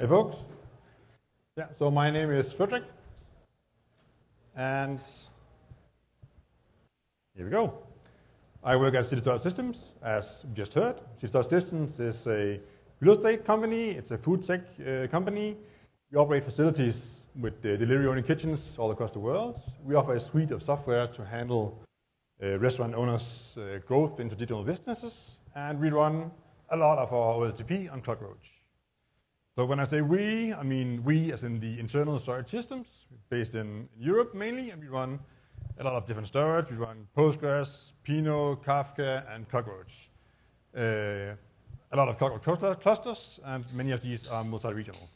Hey folks. Yeah, so my name is Frederick. And here we go. I work at Citystar Systems, as we just heard. Citystar Systems is a real estate company. It's a food tech company. We operate facilities with delivery-only kitchens all across the world. We offer a suite of software to handle restaurant owners' growth into digital businesses. And we run a lot of our OLTP on ClockRoach. So when I say we, I mean we as in the internal storage systems, based in Europe mainly, and we run a lot of different storage. We run Postgres, Pinot, Kafka, and ClockRoach. A lot of ClockRoach clusters, and many of these are multi-regional.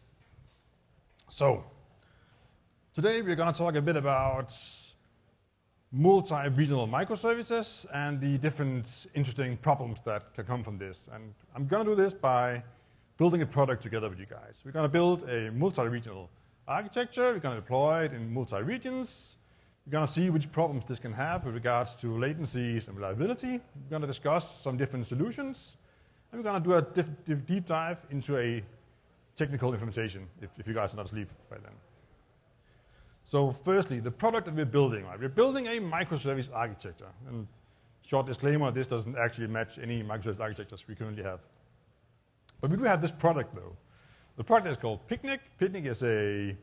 So today we're going to talk a bit about multi-regional microservices and the different interesting problems that can come from this. And I'm going to do this by building a product together with you guys. We're going to build a multi-regional architecture. We're going to deploy it in multi-regions. We're going to see which problems this can have with regards to latencies and reliability. We're going to discuss some different solutions. And we're going to do a deep dive into a technical implementation, if you guys are not asleep by then. So firstly, the product that we're building. Right? We're building a microservice architecture. And short disclaimer, this doesn't actually match any microservice architectures we currently have. But we do have this product, though. The product is called Picnic. Picnic is a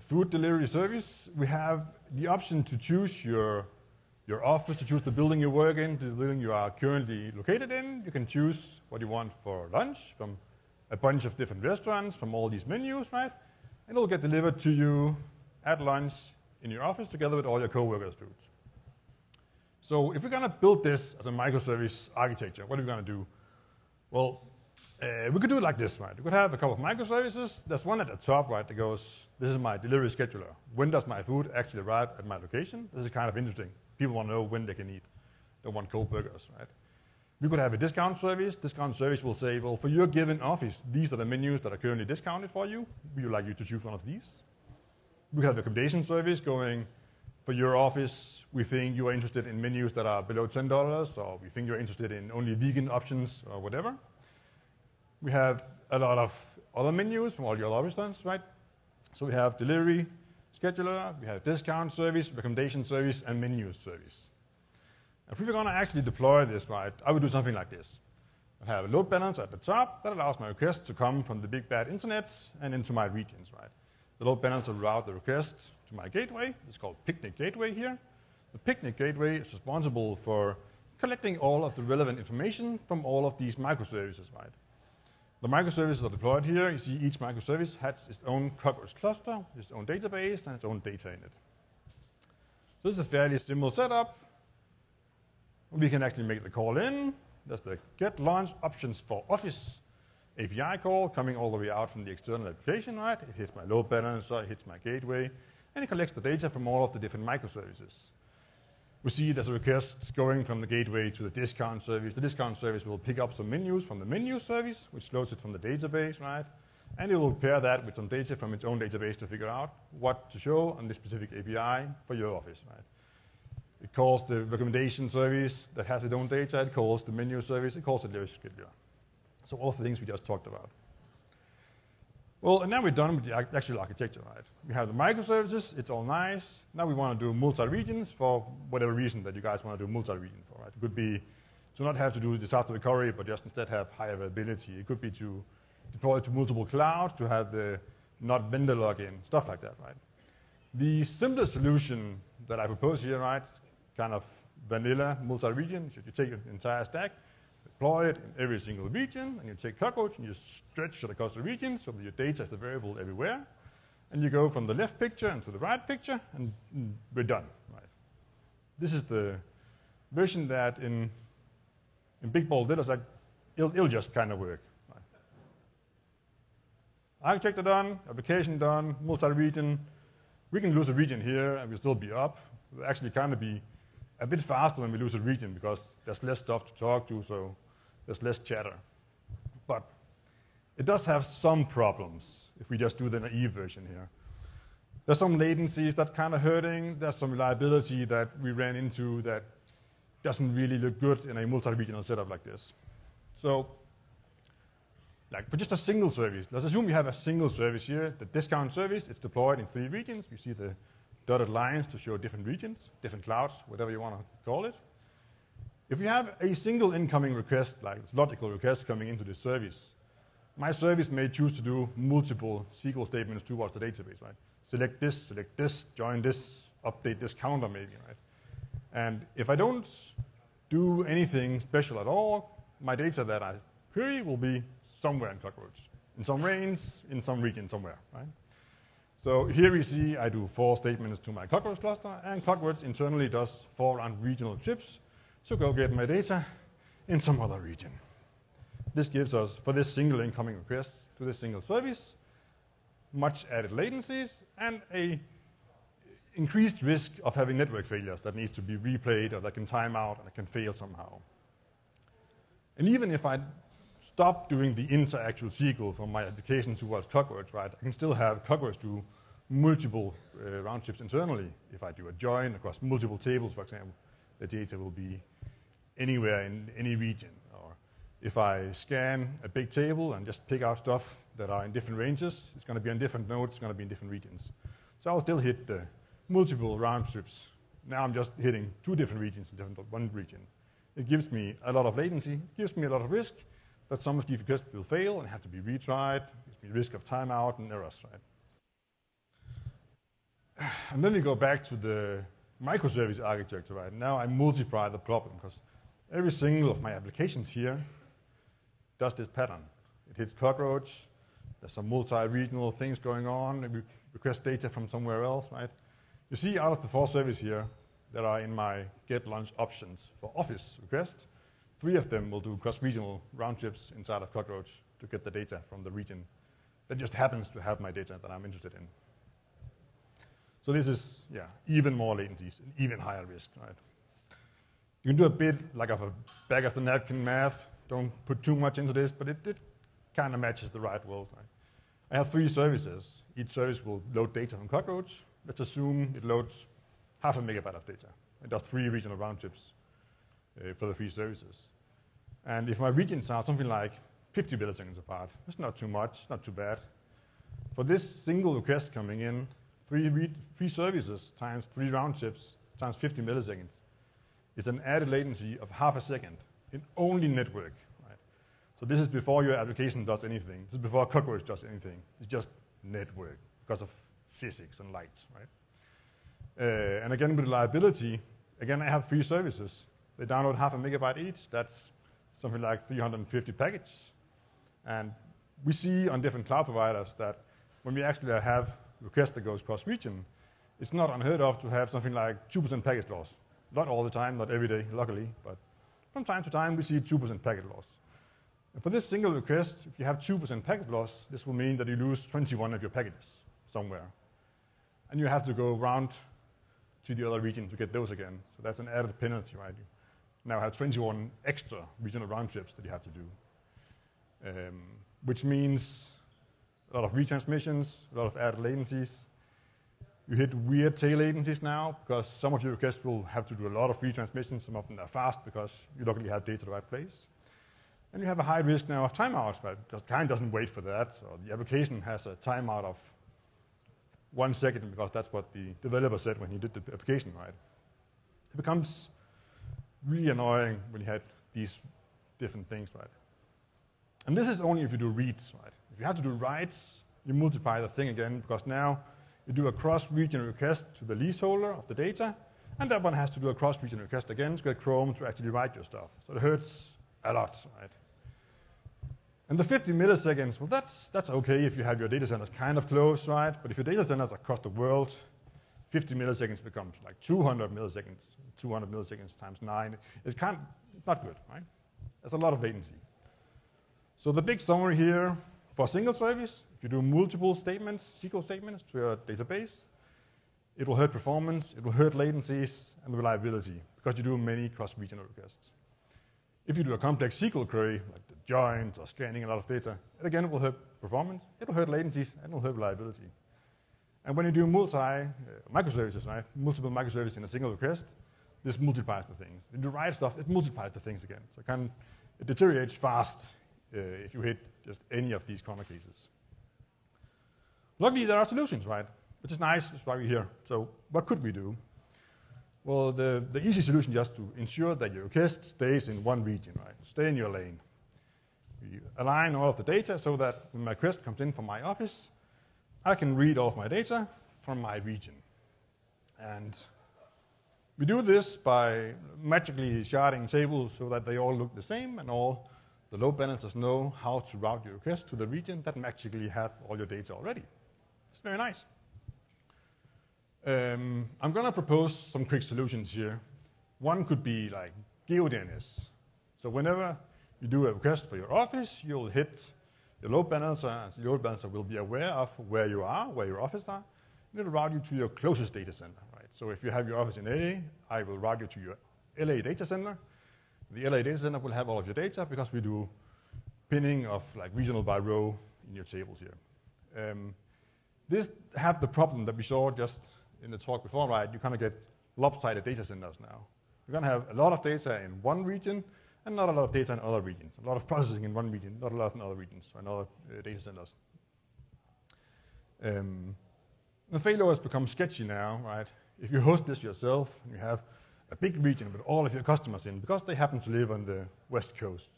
food delivery service. We have the option to choose your office, to choose the building you work in, the building you are currently located in. You can choose what you want for lunch from a bunch of different restaurants, from all these menus, right? And it'll get delivered to you at lunch in your office together with all your coworkers' foods. So if we're going to build this as a microservice architecture, what are we going to do? Well, we could do it like this, right? We could have a couple of microservices. There's one at the top, right, that goes, this is my delivery scheduler. When does my food actually arrive at my location? This is kind of interesting. People want to know when they can eat. They want cold burgers, right? We could have a discount service. Discount service will say, well, for your given office, these are the menus that are currently discounted for you. We would like you to choose one of these. We could have a recommendation service going, for your office, we think you are interested in menus that are below $10, or we think you're interested in only vegan options, or whatever. We have a lot of other menus from all your other restaurants, right? So we have delivery, scheduler, we have discount service, recommendation service, and menu service. If we were going to actually deploy this, right, I would do something like this. I have a load balancer at the top that allows my requests to come from the big bad internet and into my regions, right? The load balancer will route the request to my gateway. It's called Picnic Gateway here. The Picnic Gateway is responsible for collecting all of the relevant information from all of these microservices, right? The microservices are deployed here. You see each microservice has its own ClockRoach cluster, its own database, and its own data in it. So this is a fairly simple setup. We can actually make the call in. There's the get launch options for Office API call coming all the way out from the external application, right? It hits my load balancer, it hits my gateway, and it collects the data from all of the different microservices. We see there's a request going from the gateway to the discount service. The discount service will pick up some menus from the menu service, which loads it from the database, right? And it will pair that with some data from its own database to figure out what to show on this specific API for your office, right? It calls the recommendation service that has its own data. It calls the menu service. It calls the delivery scheduler. So all the things we just talked about. Well, and now we're done with the actual architecture, right? We have the microservices, it's all nice. Now we want to do multi-regions for whatever reason that you guys want to do multi-region for, right? It could be to not have to do disaster recovery, but just instead have high availability. It could be to deploy to multiple clouds, to have the not vendor login, stuff like that, right? The simplest solution that I propose here, right, kind of vanilla multi-region, you take an entire stack, deploy it in every single region, and you take ClockRoach and you stretch it across the region so that your data is the variable everywhere. And you go from the left picture into the right picture, and we're done. Right? This is the version that in big bold letters, like it'll just kind of work. Right? Architecture done, application done, multi-region. We can lose a region here, and we'll still be up. We'll actually kind of be a bit faster when we lose a region because there's less stuff to talk to, so there's less chatter. But it does have some problems if we just do the naive version here. There's some latencies that's kind of hurting. There's some reliability that we ran into that doesn't really look good in a multi-regional setup like this. So like for just a single service, let's assume we have a single service here, the discount service. It's deployed in 3 regions. You see the dotted lines to show different regions, different clouds, whatever you want to call it. If we have a single incoming request, like this logical request coming into this service, my service may choose to do multiple SQL statements towards the database, right? Select this, join this, update this counter maybe, right? And if I don't do anything special at all, my data that I query will be somewhere in Cockroach, in some range, in some region somewhere, right? So here we see I do 4 statements to my Cockroach cluster, and Cockroach internally does 4 round regional trips to go get my data in some other region. This gives us, for this single incoming request to this single service, much added latencies and a increased risk of having network failures that needs to be replayed or that can time out and it can fail somehow. And even if I stop doing the inter-actual SQL from my application towards Cockroach, right, I can still have Cockroach do multiple round trips internally. If I do a join across multiple tables, for example, the data will be anywhere in any region. Or if I scan a big table and just pick out stuff that are in different ranges, it's going to be on different nodes, it's going to be in different regions. So I'll still hit the multiple round trips. Now I'm just hitting 2 different regions instead of 1 region. It gives me a lot of latency, gives me a lot of risk that some of these requests will fail and have to be retried, gives me risk of timeout and errors, right? And then we go back to the microservice architecture, right? Now I multiply the problem because every single of my applications here does this pattern. It hits Cockroach, there's some multi-regional things going on, it requests data from somewhere else, right? You see out of the 4 services here that are in my get launch options for Office request, 3 of them will do cross-regional round trips inside of Cockroach to get the data from the region that just happens to have my data that I'm interested in. So this is, even more latencies and even higher risk, right? You can do a bit like of a back of the napkin math. Don't put too much into this, but it kind of matches the right world, right? I have 3 services. Each service will load data from Cockroach. Let's assume it loads 0.5 MB of data. It does 3 regional round trips for the 3 services. And if my regions are something like 50 milliseconds apart, it's not too much, not too bad. For this single request coming in, 3 services times 3 round trips times 50 milliseconds is an added latency of 0.5 second in only network. Right? So this is before your application does anything. This is before Cockroach does anything. It's just network because of physics and light. Right? And again, with reliability, again, I have 3 services. They download 0.5 MB each. That's something like 350 packets. And we see on different cloud providers that when we actually have requests that goes cross-region, it's not unheard of to have something like 2% packet loss. Not all the time, not every day, luckily, but from time to time we see 2% packet loss. And for this single request, if you have 2% packet loss, this will mean that you lose 21 of your packages somewhere. And you have to go round to the other region to get those again. So that's an added penalty, right? You now have 21 extra regional round trips that you have to do, which means a lot of retransmissions, a lot of added latencies. You hit weird tail latencies now because some of your requests will have to do a lot of retransmissions. Some of them are fast because you luckily have data in the right place. And you have a high risk now of timeouts, but the client doesn't wait for that. So the application has a timeout of 1 second because that's what the developer said when he did the application, right? It becomes really annoying when you had these different things, right? And this is only if you do reads, right? If you have to do writes, you multiply the thing again because now you do a cross-region request to the leaseholder of the data, and that one has to do a cross-region request again to get Chrome to actually write your stuff. So it hurts a lot, right? And the 50 milliseconds, well, that's okay if you have your data centers kind of close, right? But if your data centers across the world, 50 milliseconds becomes like 200 milliseconds. 200 milliseconds times 9. It's not good, right? There's a lot of latency. So the big summary here for a single service, if you do multiple statements, SQL statements to your database, it will hurt performance, it will hurt latencies and reliability because you do many cross-regional requests. If you do a complex SQL query, like the joins or scanning a lot of data, it again will hurt performance, it will hurt latencies, and it will hurt reliability. And when you do microservices, right, multiple microservices in a single request, this multiplies the things. If you write stuff, it multiplies the things again. So it deteriorates fast if you hit just any of these corner cases. Luckily, there are solutions, right? Which is nice. That's why we're here. So what could we do? Well, the easy solution is just to ensure that your request stays in one region, right? Stay in your lane. We align all of the data so that when my request comes in from my office, I can read all of my data from my region. And we do this by magically sharding tables so that they all look the same and all the load balancers know how to route your request to the region that magically have all your data already. It's very nice. I'm going to propose some quick solutions here. One could be like GeoDNS. So whenever you do a request for your office, you'll hit your load balancer, and the load balancer will be aware of where you are, where your office are, and it'll route you to your closest data center, right? So if you have your office in LA, I will route you to your LA data center. The LA data center will have all of your data because we do pinning of like regional by row in your tables here. This have the problem that we saw just in the talk before, right? You kind of get lopsided data centers now. You're going to have a lot of data in one region and not a lot of data in other regions. A lot of processing in one region, not a lot in other regions, or in other data centers. The failure has become sketchy now, right? If you host this yourself, and you have a big region with all of your customers in, because they happen to live on the West Coast,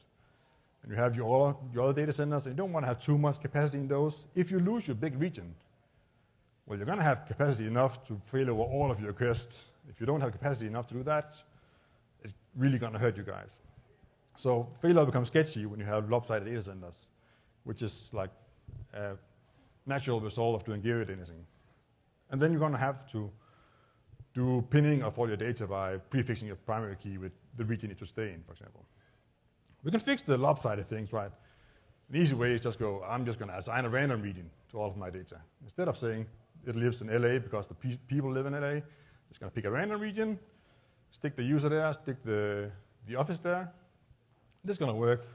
and you have your other data centers, and you don't want to have too much capacity in those. If you lose your big region, well, you're going to have capacity enough to fail over all of your requests. If you don't have capacity enough to do that, it's really going to hurt you guys. So failure becomes sketchy when you have lopsided data centers, which is like a natural result of doing GeoDNSing. And then you're going to have to do pinning of all your data by prefixing your primary key with the region you need to stay in, for example. We can fix the lopsided things, right? An easy way is just go, I'm just going to assign a random region to all of my data. Instead of saying it lives in LA because the people live in LA, it's going to pick a random region, stick the user there, stick the office there. This is going to work.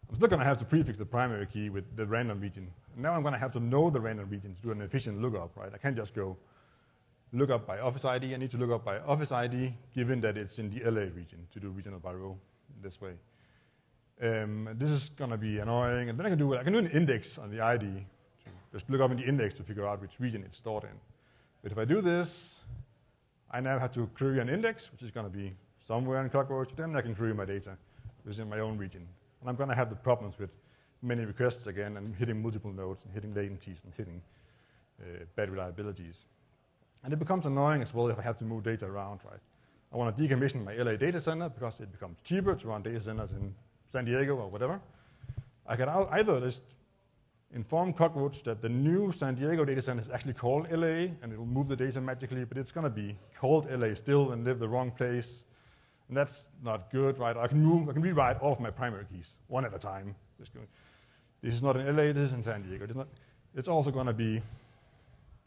I'm still going to have to prefix the primary key with the random region. And now I'm going to have to know the random region to do an efficient lookup, right? I can't just go look up by office ID. I need to look up by office ID, given that it's in the LA region, to do regional by row in this way. This is going to be annoying. And then I can do an index on the ID to just look up in the index to figure out which region it's stored in. But if I do this, I now have to query an index, which is going to be somewhere in ClockWatch. Then I can query my data within my own region. And I'm going to have the problems with many requests again and hitting multiple nodes and hitting latencies and hitting bad reliabilities. And it becomes annoying as well if I have to move data around, right? I want to decommission my LA data center because it becomes cheaper to run data centers in San Diego or whatever. I can either just inform ClockWatch that the new San Diego data center is actually called LA and it will move the data magically, but it's going to be called LA still and live the wrong place. And that's not good, right? I can rewrite all of my primary keys one at a time. This is not in LA, this is in San Diego. It's also going to be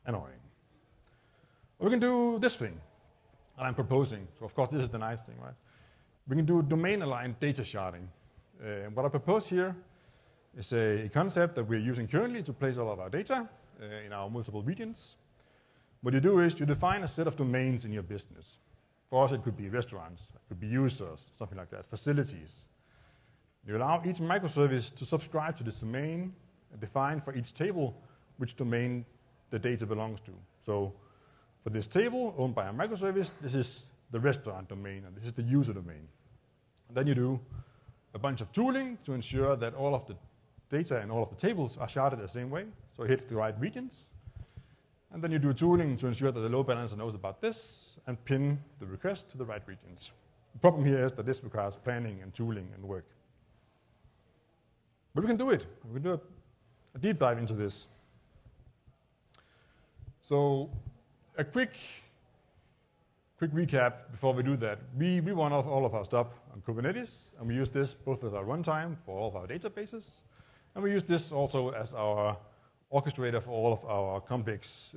annoying. We can do this thing that I'm proposing. So of course this is the nice thing, right? We can do domain-aligned data sharding. What I propose here is a concept that we're using currently to place all of our data in our multiple regions. What you do is you define a set of domains in your business. For us, it could be restaurants, it could be users, something like that, facilities. You allow each microservice to subscribe to this domain and define for each table which domain the data belongs to. So for this table owned by a microservice, this is the restaurant domain, and this is the user domain. And then you do a bunch of tooling to ensure that all of the data and all of the tables are sharded the same way, so it hits the right regions. And then you do tooling to ensure that the load balancer knows about this and pin the request to the right regions. The problem here is that this requires planning and tooling and work. But we can do it. We can do a deep dive into this. So a quick recap before we do that. We run all of our stuff on Kubernetes, and we use this both as our runtime for all of our databases, and we use this also as our orchestrator for all of our complex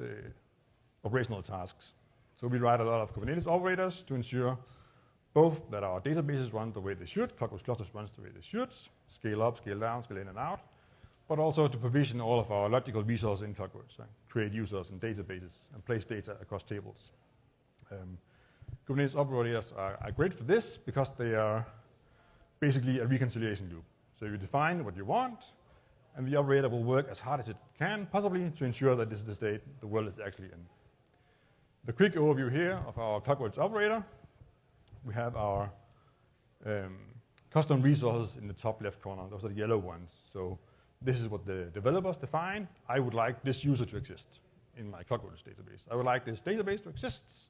operational tasks. So we write a lot of Kubernetes operators to ensure both that our databases run the way they should, ClockWatch clusters runs the way they should, scale up, scale down, scale in and out, but also to provision all of our logical resources in ClockWatch, create users and databases, and place data across tables. Kubernetes operators are great for this because they are basically a reconciliation loop. So you define what you want, and the operator will work as hard as it can, possibly, to ensure that this is the state the world is actually in. The quick overview here of our ClockWorks operator. We have our custom resources in the top left corner. Those are the yellow ones. So this is what the developers define. I would like this user to exist in my ClockWorks database. I would like this database to exist.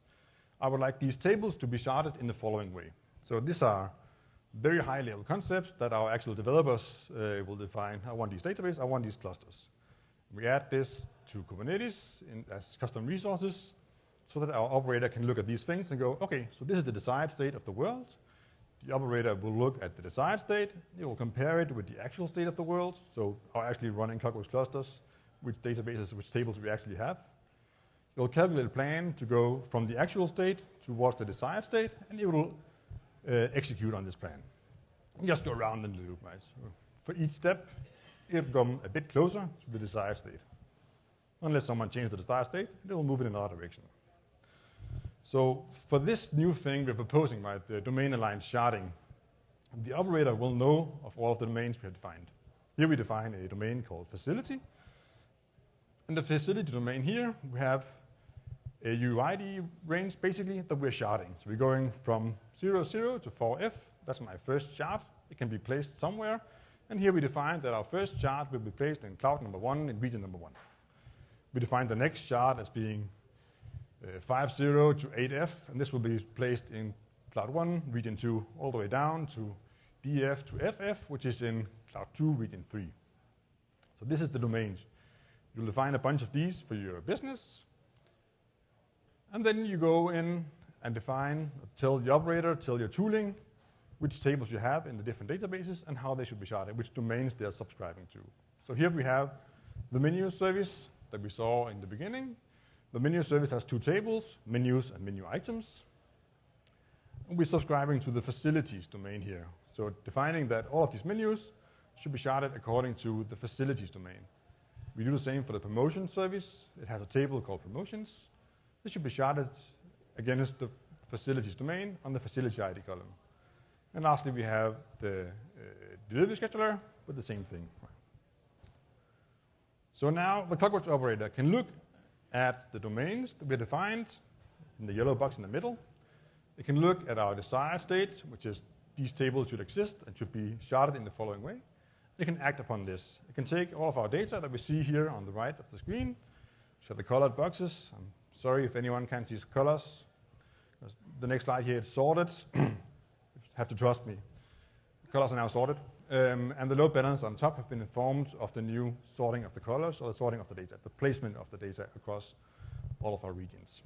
I would like these tables to be sharded in the following way. So these are very high-level concepts that our actual developers will define. I want these databases. I want these clusters. We add this to Kubernetes as custom resources so that our operator can look at these things and go, okay, so this is the desired state of the world. The operator will look at the desired state. It will compare it with the actual state of the world. So are actually running ClockWorks clusters, which databases, which tables we actually have. It will calculate a plan to go from the actual state towards the desired state, and it will execute on this plan. And just go around in the loop, right? So for each step, it will come a bit closer to the desired state. Unless someone changes the desired state, it will move in another direction. So for this new thing we're proposing, right, the domain-aligned sharding, the operator will know of all of the domains we have defined. Here we define a domain called facility. In the facility domain here, we have a UID range, basically, that we're sharding. So we're going from 00 to 4F. That's my first shard. It can be placed somewhere. And here we define that our first shard will be placed in cloud number 1 in region number 1. We define the next shard as being 50 to 8F, and this will be placed in cloud 1, region 2, all the way down to DF to FF, which is in cloud 2, region 3. So this is the domains. You'll define a bunch of these for your business, and then you go in and define, tell the operator, tell your tooling, which tables you have in the different databases and how they should be sharded, which domains they're subscribing to. So here we have the menu service that we saw in the beginning. The menu service has two tables, menus and menu items. And we're subscribing to the facilities domain here. So defining that all of these menus should be sharded according to the facilities domain. We do the same for the promotion service. It has a table called promotions. This should be sharded against the facilities domain on the facility ID column. And lastly, we have the delivery scheduler with the same thing. So now the ClockWorks operator can look at the domains that we defined in the yellow box in the middle. It can look at our desired state, which is these tables should exist and should be sharded in the following way. It can act upon this. It can take all of our data that we see here on the right of the screen, which are the colored boxes. I'm sorry if anyone can't see colors. The next slide here is sorted. You have to trust me. The colors are now sorted. And the load balancers on top have been informed of the new sorting of the colors or the sorting of the data, the placement of the data across all of our regions.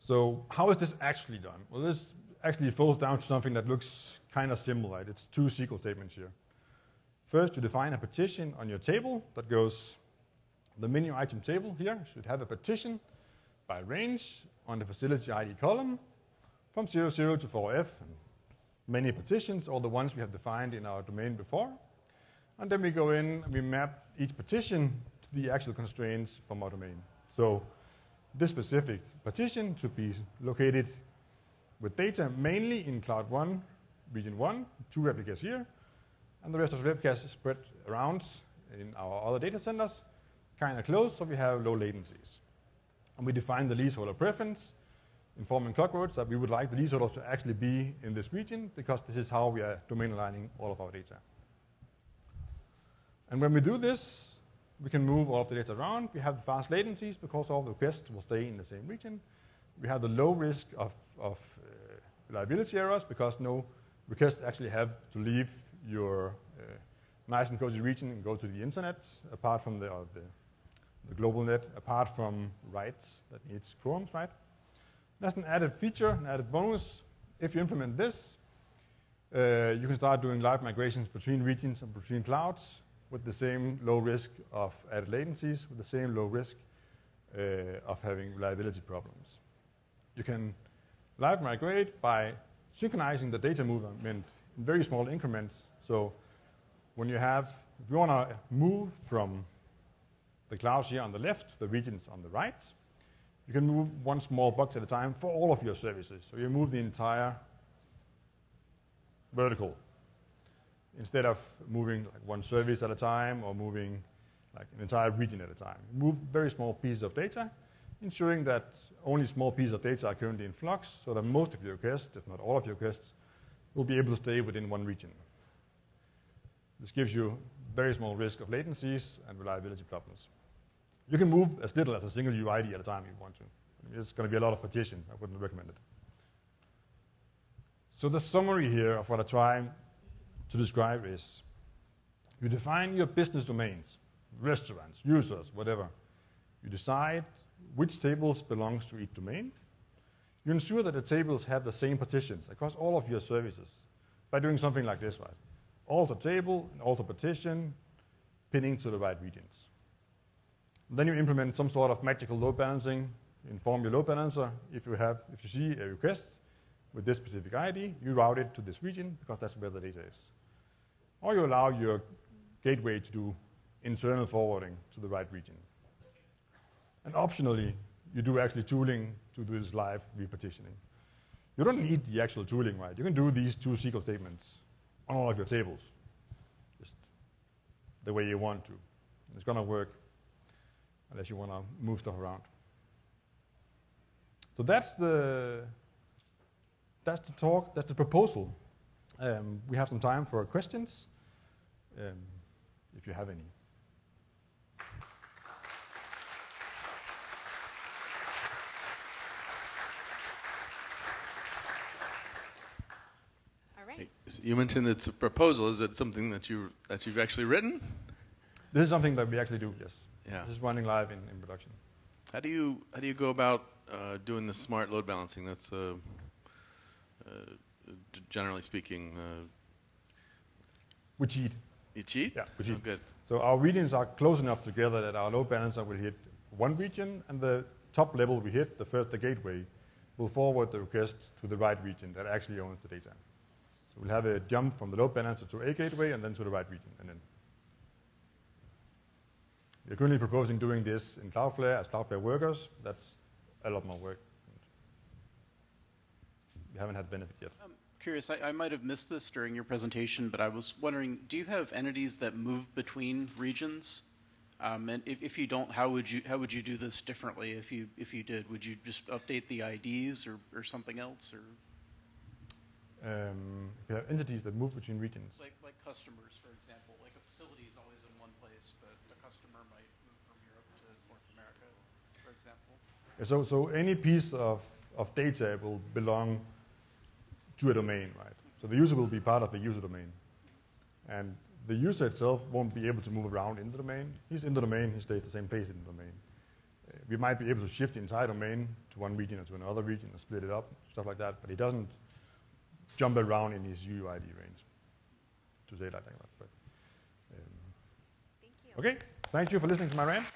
So how is this actually done? Well, this actually falls down to something that looks kind of simple, right? It's two SQL statements here. First, you define a partition on your table that goes, the menu item table here should have a partition by range on the facility ID column from 00 to 4F. Many partitions, all the ones we have defined in our domain before. And then we go in and we map each partition to the actual constraints from our domain. So this specific partition should be located with data mainly in Cloud 1, Region 1, 2 replicas here, and the rest of the replicas is spread around in our other data centers, kind of close, so we have low latencies. And we define the leaseholder preference, informing ClockWorks that we would like the leaseholders to actually be in this region because this is how we are domain aligning all of our data. And when we do this, we can move all of the data around. We have the fast latencies because all the requests will stay in the same region. We have the low risk of reliability errors because no requests actually have to leave your nice and cozy region and go to the internet, apart from the global net, apart from writes that needs quorums, right? That's an added feature, an added bonus. If you implement this, you can start doing live migrations between regions and between clouds with the same low risk of added latencies, with the same low risk of having reliability problems. You can live migrate by synchronizing the data movement in very small increments. So when if you want to move from the clouds here on the left to the regions on the right, you can move one small box at a time for all of your services. So you move the entire vertical. instead of moving like one service at a time or moving like an entire region at a time. Move very small pieces of data, ensuring that only small pieces of data are currently in flux, so that most of your requests, if not all of your requests, will be able to stay within one region. This gives you very small risk of latencies and reliability problems. You can move as little as a single UID at a time if you want to. It's going to be a lot of partitions. I wouldn't recommend it. So the summary here of what I try to describe is you define your business domains, restaurants, users, whatever. You decide which tables belongs to each domain. You ensure that the tables have the same partitions across all of your services by doing something like this, right? Alter table, alter partition, pinning to the right regions. Then you implement some sort of magical load balancing, inform your load balancer. If you see a request with this specific ID, you route it to this region because that's where the data is. Or you allow your gateway to do internal forwarding to the right region. And optionally, you do actually tooling to do this live repartitioning. You don't need the actual tooling, right? You can do these 2 SQL statements on all of your tables, just the way you want to. It's going to work unless you want to move stuff around. So that's the talk, that's the proposal. We have some time for questions, if you have any. You mentioned it's a proposal. Is it something that you've actually written? This is something that we actually do, yes. Yeah. This is running live in production. How do you go about doing the smart load balancing? That's generally speaking. We cheat. You cheat? Yeah, we cheat. Oh, good. So our regions are close enough together that our load balancer will hit one region, and the top level we hit, the gateway, will forward the request to the right region that actually owns the data. So we'll have a jump from the load balancer to a gateway and then to the right region. And then we're currently proposing doing this in Cloudflare as Cloudflare workers. That's a lot more work. We haven't had benefit yet. I'm curious, I might have missed this during your presentation, but I was wondering, do you have entities that move between regions? And if you don't, how would you do this differently if you did? Would you just update the IDs or something else? Or if you have entities that move between regions. Like customers, for example. Like a facility is always in one place, but a customer might move from Europe to North America, for example. Yeah, so any piece of data will belong to a domain, right? So the user will be part of the user domain. And the user itself won't be able to move around in the domain. He's in the domain, he stays the same place in the domain. We might be able to shift the entire domain to one region or to another region and split it up, stuff like that, but he doesn't jump around in his UUID range, to say it like that. But, Thank you. Okay, thank you for listening to my rant.